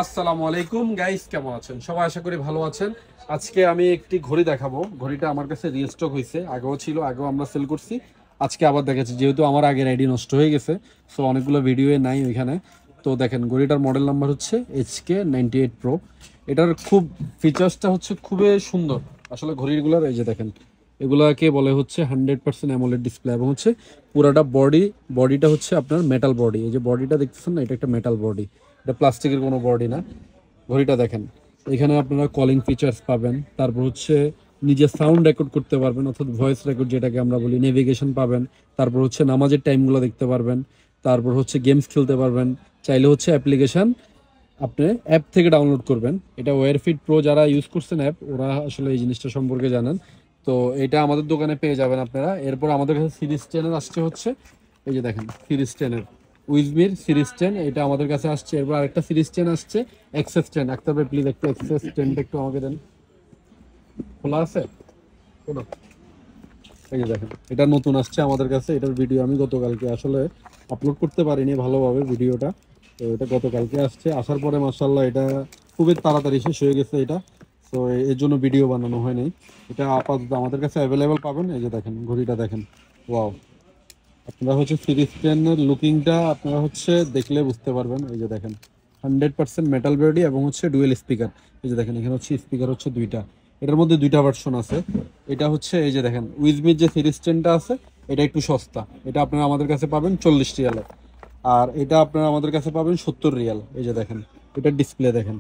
আসসালামু আলাইকুম গাইস, কেমন আছেন সবাই? আশা করি ভালো আছেন। আজকে আমি একটি ঘড়ি দেখাবো। ঘড়িটা আমার কাছে রিস্টক হয়েছে, আগেও ছিল, আগেও আমরা সেল করছি। আজকে আবার দেখাচ্ছি, যেহেতু আমার আগের আইডি নষ্ট হয়ে গেছে, সো অনেকগুলো ভিডিও নাই ওইখানে। তো দেখেন, ঘড়িটার মডেল নাম্বার হচ্ছে HK98 Pro। এটার খুব ফিচার্সটা হচ্ছে খুবই সুন্দর। আসলে ঘড়িগুলোর এই যে দেখেন, এগুলাকে বলে হচ্ছে 100% অ্যামোলেড ডিসপ্লে, এবং হচ্ছে পুরাটা বডিটা হচ্ছে আপনার মেটাল বডি। এই যে বডিটা দেখতেছেন না, এটা একটা মেটাল বডি, এটা প্লাস্টিকের কোনো বডি না। ঘড়িটা দেখেন, এখানে আপনারা কলিং ফিচার্স পাবেন, তারপর হচ্ছে নিজে সাউন্ড রেকর্ড করতে পারবেন, অর্থাৎ ভয়েস রেকর্ড যেটাকে আমরা বলি, নেভিগেশন পাবেন, তারপর হচ্ছে নামাজের টাইমগুলো দেখতে পারবেন, তারপর হচ্ছে গেমস খেলতে পারবেন। চাইলে হচ্ছে অ্যাপ্লিকেশন আপনি অ্যাপ থেকে ডাউনলোড করবেন। এটা ওয়্যারফিট প্রো যারা ইউজ করছেন অ্যাপ, ওরা আসলে এই জিনিসটা সম্পর্কে জানেন। তো এটা আমাদের দোকানে পেয়ে যাবেন আপনারা। এরপর আমাদের কাছে সিরিজ 10 আসছে হচ্ছে, এই যে দেখেন সিরিজ 10 উইজমির সিরিজ 10 এটা আমাদের কাছে আসছে। এরপর আরেকটা সিরিজ 10 আসছে, এক্সএস 10। আক্তার ভাই প্লিজ একটু এক্সএস 10টা একটু আমাকে দেন। খোলা আছে? খোলা। এই যে দেখেন, এটা নতুন আসছে আমাদের কাছে। এটার ভিডিও আমি গতকালকে আসলে আপলোড করতে পারিনি ভালোভাবে ভিডিওটা। তো এটা গতকালকে আসছে, আসার পরে মাশাআল্লাহ এটা খুবই তাড়াতাড়ি শেষ হয়ে গেছে এটা। তো এর জন্য ভিডিও বানানো হয় নাই। এটা আপাতত আমাদের কাছে অ্যাভেলেবেল পাবেন। এই যে দেখেন, ঘড়িটা দেখেন, ওয়াও। আপনারা হচ্ছে সিরিজ 10 এর লুকিংটা আপনারা হচ্ছে দেখলে বুঝতে পারবেন। এই যে দেখেন, 100% মেটাল বডি এবং হচ্ছে ডুয়েল স্পিকার। এই যে দেখেন, এখানে হচ্ছে স্পিকার হচ্ছে দুইটা। এটার মধ্যে দুইটা ভার্সন আছে। এটা হচ্ছে এই যে দেখেন, উইজমির যে সিরিজ 10টা আছে, এটা একটু সস্তা। এটা আপনারা আমাদের কাছে পাবেন 40 রিয়ালে। আর এটা আপনারা আমাদের কাছে পাবেন 70 রিয়াল। এই যে দেখেন, এটার ডিসপ্লে দেখেন,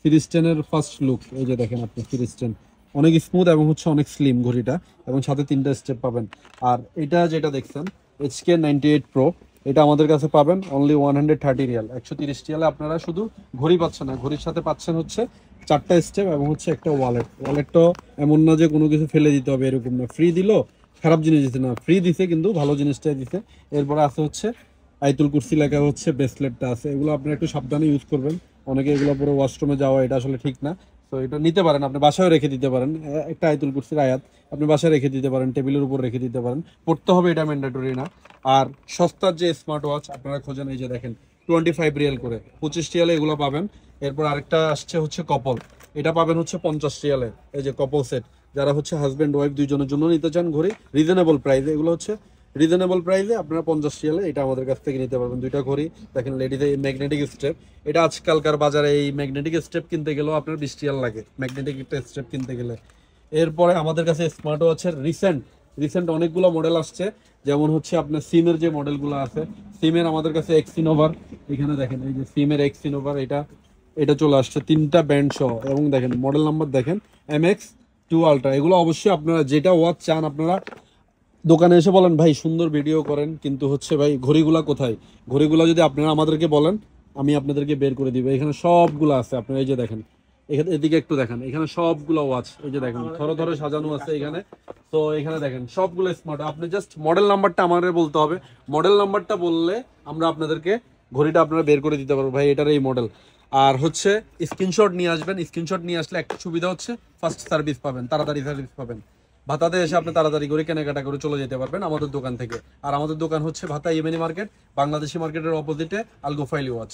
সিরিজ 10 এর ফার্স্ট লুক। এই যে দেখেন, আপনি সিরিজ 10 অনেক স্মুথ এবং হচ্ছে অনেক স্লিম ঘড়িটা, এবং সাথে 3টা স্টেপ পাবেন। আর এটা যেটা দেখছেন HK98 Pro, এটা আমাদের কাছে পাবেন অনলি 130 রিয়াল। 130 রিয়ালে আপনারা শুধু ঘড়ি পাচ্ছেন না, ঘড়ির সাথে পাচ্ছেন হচ্ছে 4টা স্টেপ এবং হচ্ছে একটা ওয়ালেটটা এমন না যে কোনো কিছু ফেলে দিতে হবে, এরকম না। ফ্রি দিল, খারাপ জিনিস দিতে না, ফ্রি দিছে কিন্তু ভালো জিনিসটাই দিছে। এরপরে আছে হচ্ছে আইতুল কুরসি লেখা হচ্ছে ব্রেসলেটটা আছে। এগুলো আপনারা একটু সাবধানে ইউজ করবেন। অনেকে এগুলো পরে ওয়াশরুমে যাওয়া, এটা আসলে ঠিক না। তো এটা নিতে পারেন, আপনি বাসায় রেখে দিতে পারেন। একটা আইতুল কুরসির আয়াত আপনি বাসায় রেখে দিতে পারেন, টেবিলের উপর রেখে দিতে পারেন। পড়তে হবে এটা ম্যান্ডেটরি না। আর সস্তার যে স্মার্ট ওয়াচ আপনারা খোঁজেন, এই যে দেখেন 25 রিয়াল করে, 25 রিয়ালে এগুলো পাবেন। এরপর আরেকটা আসছে হচ্ছে কপল, এটা পাবেন হচ্ছে 50 রিয়ালে। এই যে কপল সেট, যারা হচ্ছে হাজব্যান্ড ওয়াইফ দুইজনের জন্য নিতে চান ঘড়ি, রিজনেবল প্রাইসে, এগুলো হচ্ছে রিজনেবল প্রাইসে আপনারা 50 রিয়ালে এটা আমাদের কাছ থেকে নিতে পারবেন। দুইটা ঘড়ি দেখেন, লেডিজের ম্যাগনেটিক স্টেপ। এটা আজকালকার বাজারে এই ম্যাগনেটিক স্টেপ কিনতে গেলেও আপনার 20 রিয়াল লাগে, ম্যাগনেটিক একটা স্টেপ কিনতে গেলে। এরপরে আমাদের কাছে স্মার্ট ওয়াচের রিসেন্ট অনেকগুলো মডেল আসছে। যেমন হচ্ছে আপনার সিমের যে মডেলগুলো আছে, সিমের আমাদের কাছে এক্সিনোভার, এখানে দেখেন এই যে সিমের এক্সিনোভার, এটা এটা চলে আসছে 3টা ব্যান্ড সহ। এবং দেখেন মডেল নাম্বার দেখেন, MX2 আলট্রা। এগুলো অবশ্যই আপনারা যেটা ওয়াচ চান আপনারা দোকানে এসে বলেন, ভাই সুন্দর ভিডিও করেন, কিন্তু হচ্ছে ভাই ঘড়িগুলা কোথায়? ঘড়িগুলা যদি আপনারা আমাদেরকে বলেন, আমি আপনাদেরকে বের করে দিব। এখানে সবগুলো আছে আপনারা, এই যে দেখেন, এখানে এদিকে একটু দেখেন, এখানে সবগুলো ওয়াচ এই যে দেখেন ধরে ধরে সাজানো আছে এখানে। তো এখানে দেখেন সবগুলো স্মার্ট। আপনি জাস্ট মডেল নাম্বারটা আমাদের বলতে হবে। মডেল নাম্বারটা বললে আমরা আপনাদেরকে ঘড়িটা আপনারা বের করে দিতে পারবো, ভাই এটার এই মডেল। আর হচ্ছে স্ক্রিনশট নিয়ে আসবেন। স্ক্রিনশট নিয়ে আসলে একটা সুবিধা হচ্ছে, ফার্স্ট সার্ভিস পাবেন, তাড়াতাড়ি সার্ভিস পাবেন। ভাতাতে এসে আপনি তাড়াতাড়ি করে কেনাকাটা করে চলে যেতে পারবেন আমাদের দোকান থেকে। আর আমাদের দোকান হচ্ছে ভাতা ইয়েমেনি মার্কেট, বাংলাদেশি মার্কেটের অপোজিটে, আল গোফাইলি ওয়াচ।